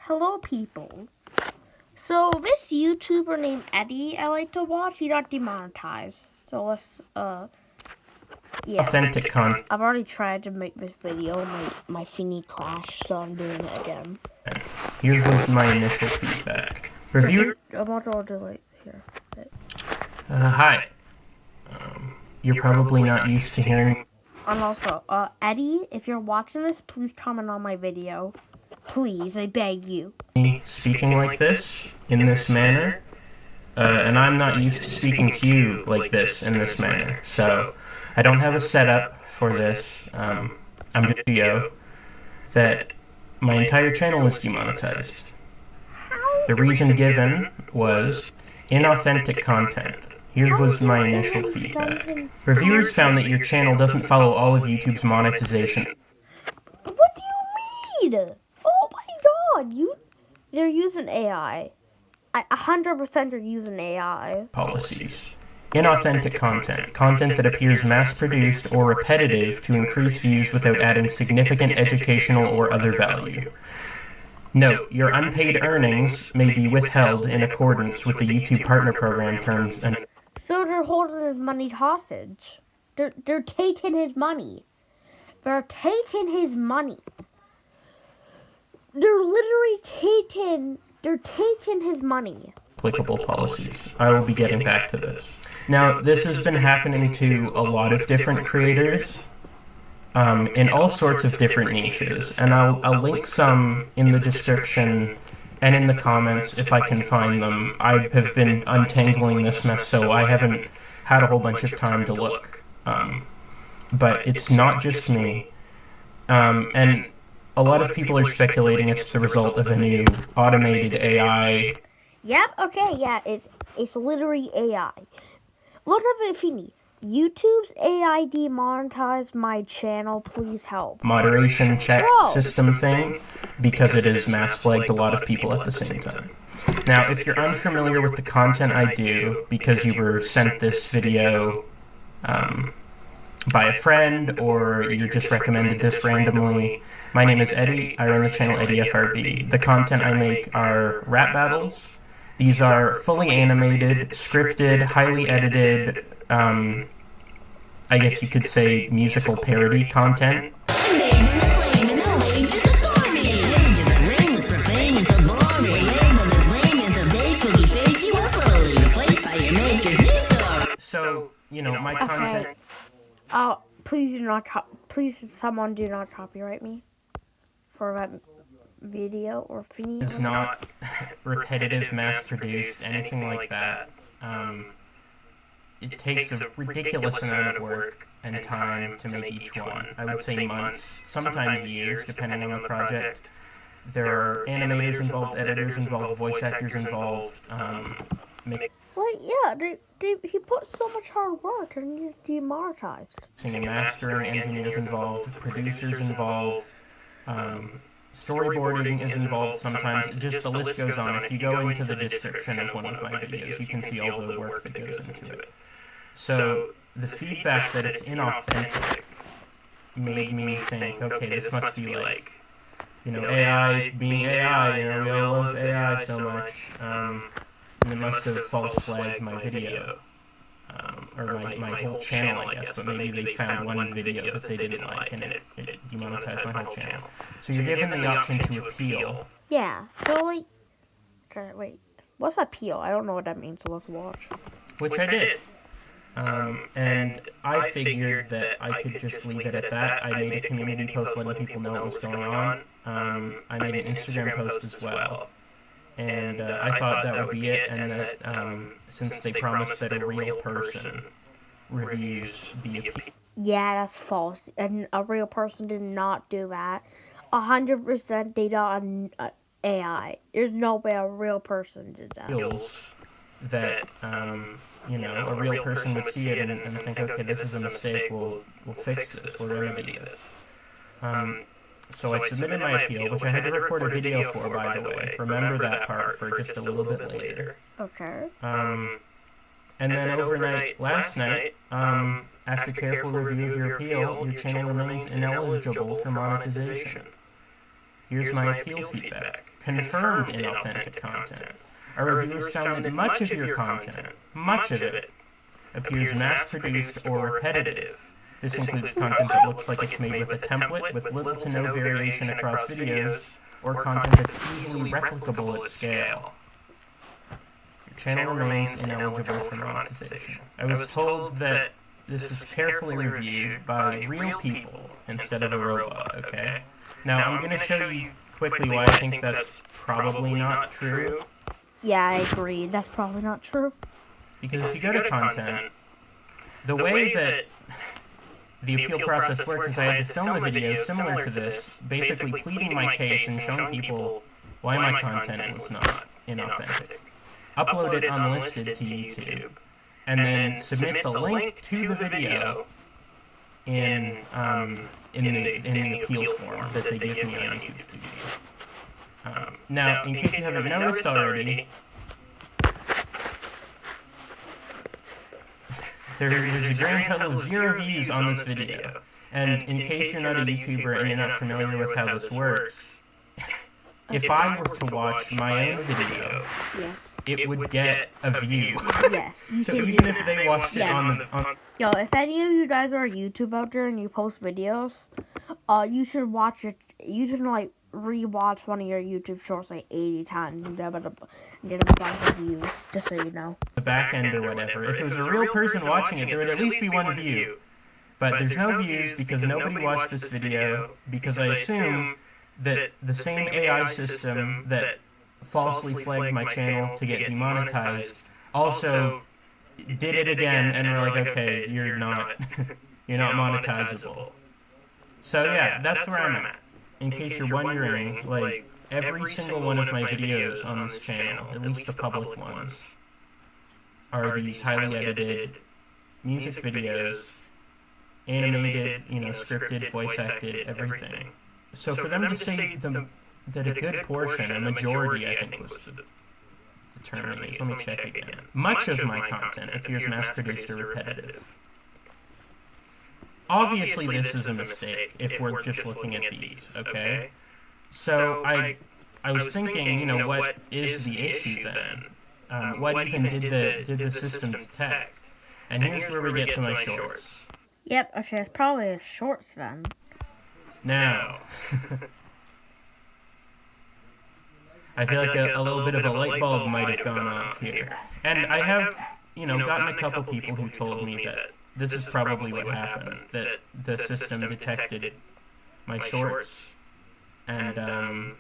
Hello, people. So this YouTuber named Eddie I like to watch, he got demonetized. So let's, yeah. Authentic content. I've already tried to make this video, my thingy crashed, so I'm doing it again. Here was my initial feedback. Reviewer. I'm about to do it here. Hi. You're probably not used to hearing. And also, Eddie, if you're watching this, please comment on my video. Please, I beg you. Me speaking like this, in this manner, and I'm not used to speaking to you like this, in this manner. So, I don't have a setup for this. I'm just a video that my entire channel was demonetized. The reason given was inauthentic content. Here was my initial feedback. Reviewers found that your channel doesn't follow all of YouTube's monetization. What do you mean? Oh my god, they're using AI. 100% are using AI. Policies. Inauthentic content that appears mass-produced or repetitive to increase views without adding significant educational or other value. Note, your unpaid earnings may be withheld in accordance with the YouTube Partner Program terms and... So they're holding his money hostage. They're taking his money. They're taking his money. They're literally taking his money. Applicable policies. I will be getting back to this. Now, this has been happening to a lot of different creators in all sorts of different niches, and I'll link some in the description and in the comments if I can find them. I have been untangling this mess, so I haven't had a whole bunch of time to look. But it's not just me. And a lot of people are speculating it's the result of a new automated AI. Yep, okay, yeah, it's literally AI. Look at it, Fini. YouTube's AI demonetized my channel, please help. Moderation check system thing, because it has mass flagged a lot of people at the same time. Now, if you're unfamiliar with the content I do, because you were sent this video by a friend, or you just recommended this randomly, my name is Eddie. I run the channel Eddiefrb. The content I make are rap battles. These are fully animated, scripted, highly edited, I guess you could say musical parody content. So, you know, my content... Okay. Oh, please do not, please someone do not copyright me for that video or Fini. It's not repetitive, mass-produced, anything like that. It takes a ridiculous amount of work and time to make each one. I would say months, sometimes years, depending on the project. There are animators involved, editors involved, voice actors involved. Well, yeah, he put so much hard work and he's demonetized. Mastering, engineers involved, producers involved, storyboarding is involved sometimes. Just the list goes on. If you go into the description of one of my videos, you can see all the work that goes into it. So the feedback that it's inauthentic made me think, okay, this must be like, you know, AI being AI, you know, we all love AI so much, and it must have false flagged my video, or my whole channel, I guess, but maybe they found one video that they didn't like, and it demonetized my whole channel. So you're given the option to appeal. Yeah, so like, okay, wait, what's appeal? I don't know what that means, so let's watch. Which I did. And I figured that I could just leave it at that. I made a community post letting people know what was going on. I made an Instagram post as well. And I thought that would be it, and that since they promised that a real person reviews the appeal. Yeah, that's false. And a real person did not do that. 100% data on AI. There's no way a real person did that. That, you know, a real person would see it and think, okay, this is a mistake, we'll fix this, we'll remedy this. So I submitted my appeal, which I had to record a video for, by the way. Remember that part for just a little bit later. Okay. And then overnight, last night, after careful review of your appeal, your channel remains ineligible for monetization. Here's my appeal feedback. Confirmed inauthentic content. Our reviewers found that much of your content, much of it, appears mass-produced or repetitive. This includes content that looks like it's made with a template with little to no variation across videos, or content that's easily replicable at scale. Your channel remains ineligible for monetization. I was told that this was carefully reviewed by real people instead of a robot, okay? Now, I'm going to show you quickly why I think that's probably not true. Yeah, I agree. That's probably not true. Because if you go to content, the way that the appeal process works is I had to film a video similar to this, basically pleading my case and showing people why my content was not inauthentic. Upload it unlisted to YouTube, and then submit the link to the video in the appeal form that they give me on YouTube Studio. Now, in case you haven't noticed already, there's a grand total of 0 views on this video. And in case you're not a YouTuber and you're not familiar with how this works, if I were to watch my own video, it would get a view. Yes. So even if they watched it on... Yo, if any of you guys are a YouTube out there and you post videos, you should watch it. You should, like, rewatch one of your YouTube shorts, like, 80 times and get a bunch of views, just so you know. The back end or whatever. If it was a real person watching it, there would at least be 1 view. But there's no views because nobody watched this video, because I assume that the same AI system that falsely flagged my channel to get demonetized also did it again and were like, okay, you're not monetizable. So yeah, that's where I'm at. In case you're wondering, like, every single one of my videos on this channel, at least the public ones, are these highly edited music videos, animated, scripted, voice acted, everything. So for them to say that a good portion, a majority, I think was the term they used. Let me check again. Much of my content appears mass-produced or repetitive. Obviously, this is a mistake if we're just looking at these, okay? So I was thinking, what is the issue then? What even did the system detect? And here's where we get to my shorts. Yep, okay, it's probably his shorts then. Now, I feel like a little bit of a light bulb might have gone off here. And I have, gotten a couple people who told me that this is probably what happened, that the system detected my shorts, and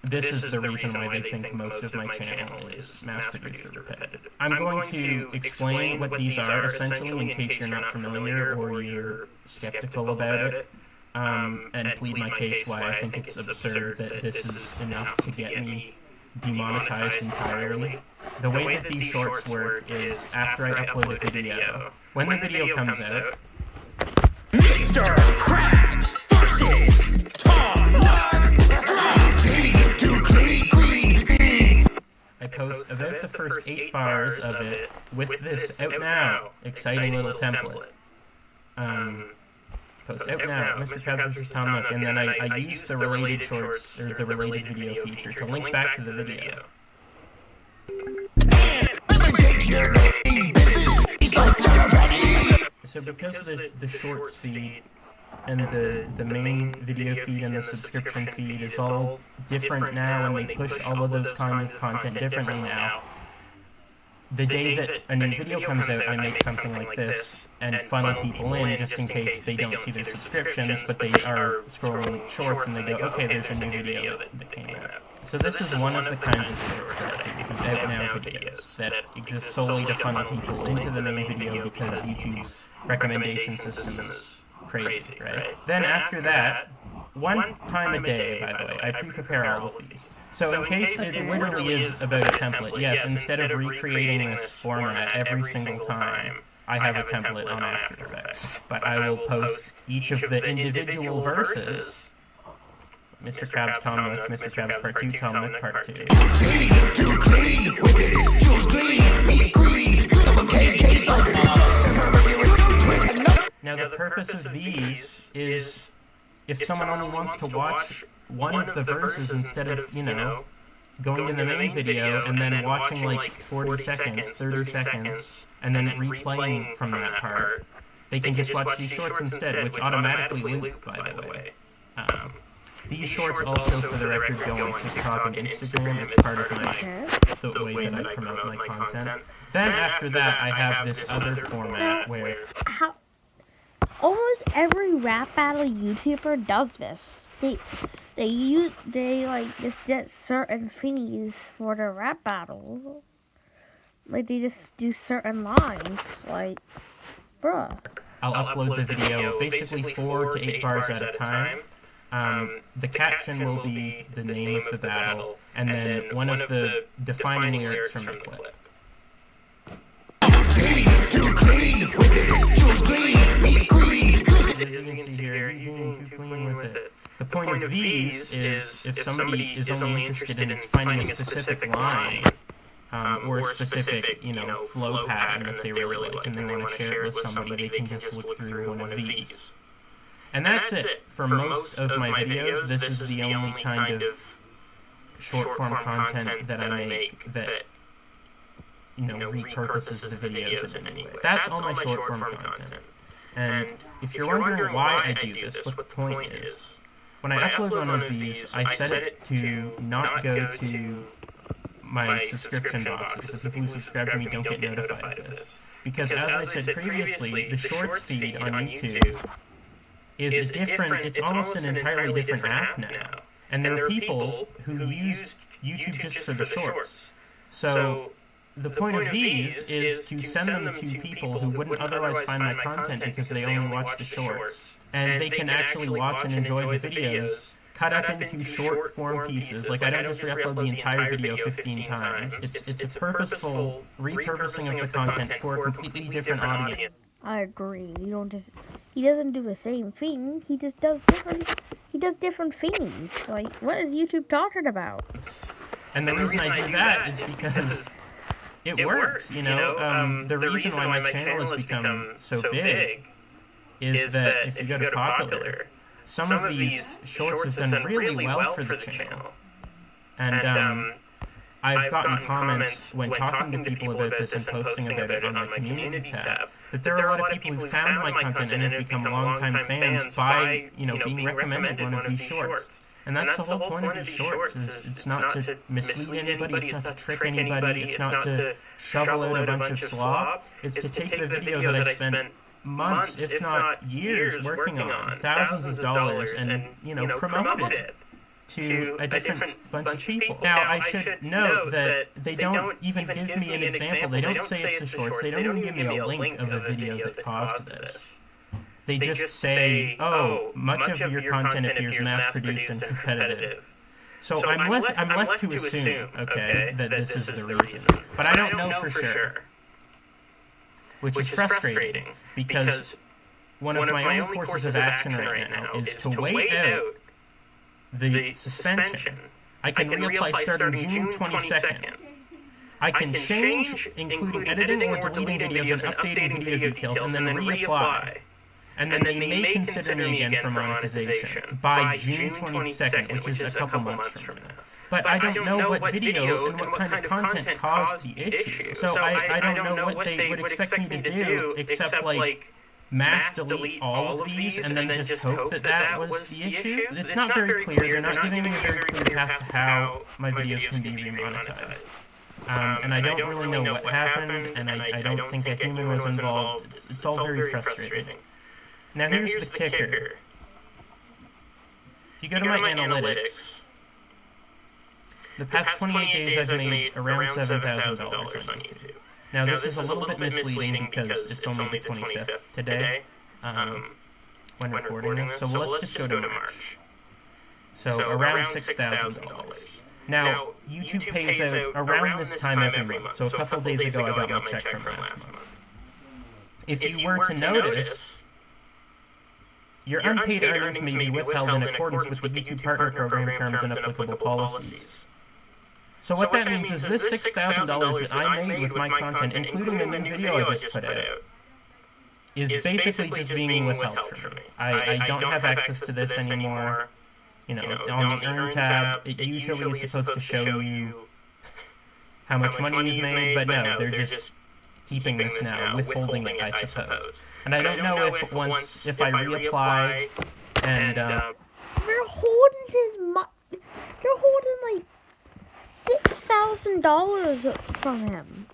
this is the reason why they think most of my channel is mass-produced or repetitive. I'm going to explain what these are, essentially, in case you're not familiar or you're skeptical about it, and plead my case why I think it's absurd that this is enough to get me demonetized entirely. The way that these shorts work is, after I upload a video, when the video comes out, Mr. Krabs versus Tom I post about the first 8 bars of it with this out now exciting little template. Post out now, Mr. Krabs vs. Tom Nook, and then I use the related shorts, or the related video feature, to link back to the video. So because the shorts feed and the main video feed and the subscription feed is all different now, and they push all of those kinds of content differently now, the day that a new video comes out, I make something like this and funnel people in just in case they don't see their subscriptions, but they are scrolling shorts and they go, okay, there's a new video that came out. So this is one of the kinds of shorts that I do, these out now videos that exist solely to funnel people into the main video because YouTube's recommendation system is crazy, right? Then after that, one time a day, by the way, I pre-prepare all of these. So in case it literally is about a template, yes, instead of recreating this format every single time, I have a template on After Effects. But I will post each of the individual verses. Mr. Krabs, Tom Nook, Mr. Krabs Part 2, Tom Nook Part 2. Now the purpose of these is if someone only wants to watch one of the verses instead of, going to the main video and then watching like 40 seconds, 30 seconds, and then replaying from that part, they can just watch these shorts instead, which automatically link, by the way. These shorts also, for the record, go on TikTok and Instagram. It's part of the way that I promote my content. Then after that, I have this other format where... Almost every rap battle YouTuber does this. They like just get certain fees for their rap battles. Like they just do certain lines. Like, bruh. I'll upload the video basically 4 to 8 bars at a time. The caption will be the name of the battle, and then one of the defining lyrics from the clip. Too clean with it, feels clean, me green. As you can see here, you're doing too clean with it. The point of these is if somebody is only interested in finding a specific line, or a specific, flow pattern that they really like, and they want to share it with somebody, they can just look through one of these. And that's it. For most of my videos, this is the only kind of short-form content that I make that, repurposes the videos in any way. That's all my short-form content. And if you're wondering why I do this, what the point is, when I upload one of these, I set it to not go to my subscription boxes. The people who subscribe to me don't get notified of this. Because as I said previously, the Shorts feed on YouTube is it's almost an entirely different app now. And there are people who use YouTube just for the shorts. So the point of these is to send them to people who wouldn't otherwise find my content because they only watch the shorts. And they can actually watch and enjoy the videos cut up into short form pieces. Like I don't just re-upload the entire video 15 times. It's a purposeful repurposing of the content for a completely different audience. I agree. He doesn't do the same thing. He just does different things. Like, what is YouTube talking about? And the reason I do that is because it works, the reason why my channel has become so big is that if you go to popular, some of these shorts have done really well for the channel. And I've gotten comments when talking to people about this and posting about it on my community tab that there are a lot of people who found my content and have become longtime fans by, being recommended one of these shorts. And that's the whole point of these shorts, is it's not to mislead anybody, it's not to trick anybody, it's not to shovel out a bunch of slop, it's to take the video that I spent months, if not years, working on, thousands of dollars, and, promoted it to a different bunch of people. Now, I should note that they don't even give me an example. They don't say it's the shorts. They don't even give me a link of a video that caused this. They just say, oh, much of your content appears mass-produced and repetitive. So I'm left to assume, okay, that this is the reason. But I don't know for sure. Which is frustrating, because one of my only courses of action right now is to wait out the suspension. I can reapply starting June 22nd. I can change, including editing or deleting videos and updating video details, and then reapply. And then they may consider me again for monetization by June 22nd, which is a couple months from now. But I don't know what video and what kind of content caused the issue. So I don't know what they would expect me to do except, like, mass delete all of these and then just hope that that was the issue. It's not very clear. They're not giving me a very clear path to how my videos can be remonetized. And I don't really know what happened, and I don't think a human was involved. It's all very frustrating. Now here's the kicker. If you go to my analytics, the past 28 days I've made around $7,000 on YouTube. Now this is a little bit misleading because it's only the 25th today when recording this, so let's just go to March. So around $6,000. Now YouTube pays out around this time every month, so a couple days ago I got my check from last month. If you were to notice, your unpaid earnings may be withheld in accordance with the YouTube Partner Program terms and applicable policies. So what that means is this $6,000 that I made with my content, including the new video I just put out, is basically just being withheld from me. I don't have access to this anymore. You know, on the Earn tab, it usually is supposed to show you how much money you've made, but no, they're just keeping this now, withholding it, I suppose. And I don't know if I reapply and They're holding his money. They're holding like $6,000 from him.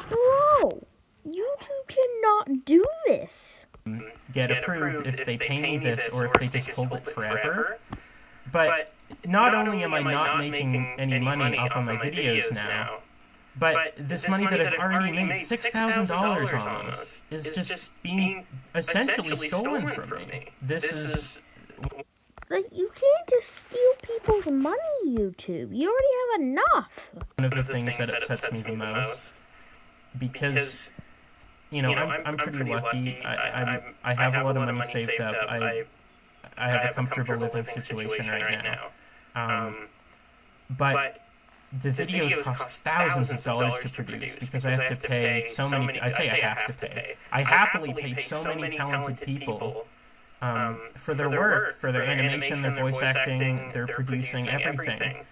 Bro, YouTube cannot do this. Get approved if they pay me this or if they just hold it forever. But not only am I not making any money off of my videos now, but this money that I've already made, $6,000 almost, is just being essentially stolen from me. This is... Like, you can't just steal people's money, YouTube. You already have enough. One of the things that upsets me the most, because, you know, I'm pretty lucky. I have a lot of money saved up. I have a comfortable living situation right now. But the videos cost thousands of dollars to produce because I have to pay so many... I say I have to pay. I happily pay so many talented people for their work, for their animation, their voice acting, their producing, everything.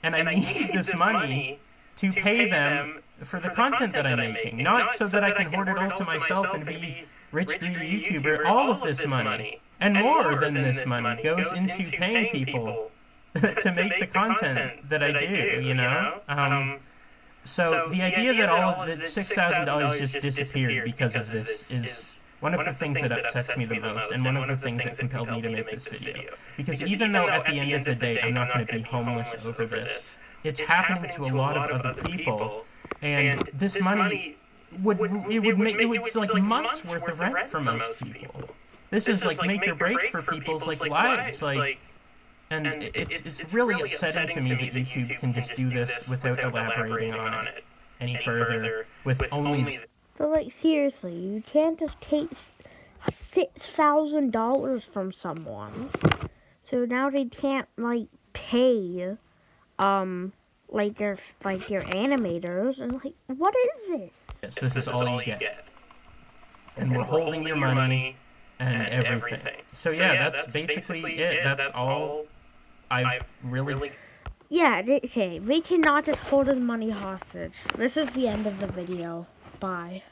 And I need this money to pay them for the content that I'm making, not so that I can hoard it all to myself and be rich, greedy YouTuber. All of this money, and more than this money, goes into paying people to make the content that I do, you know? So the idea that all of the $6,000 just disappeared because of this is one of the things that upsets me the most, and one of the things that compelled me to make this video. Because even though at the end of the day I'm not going to be homeless over this, it's happening to a lot of other people, and this money would it's like months worth of rent for most people. This is like make or break for people's like lives, like, and it's really upsetting to me that YouTube can just do this without elaborating on it any further, with only... But like, seriously, you can't just take $6,000 from someone. So now they can't, like, pay, like your animators, and like, what is this? Yes, this is all you get. And we're holding your money and everything. So yeah, that's basically it. That's all I've really... Yeah, okay, they cannot just hold his money hostage. This is the end of the video. Bye.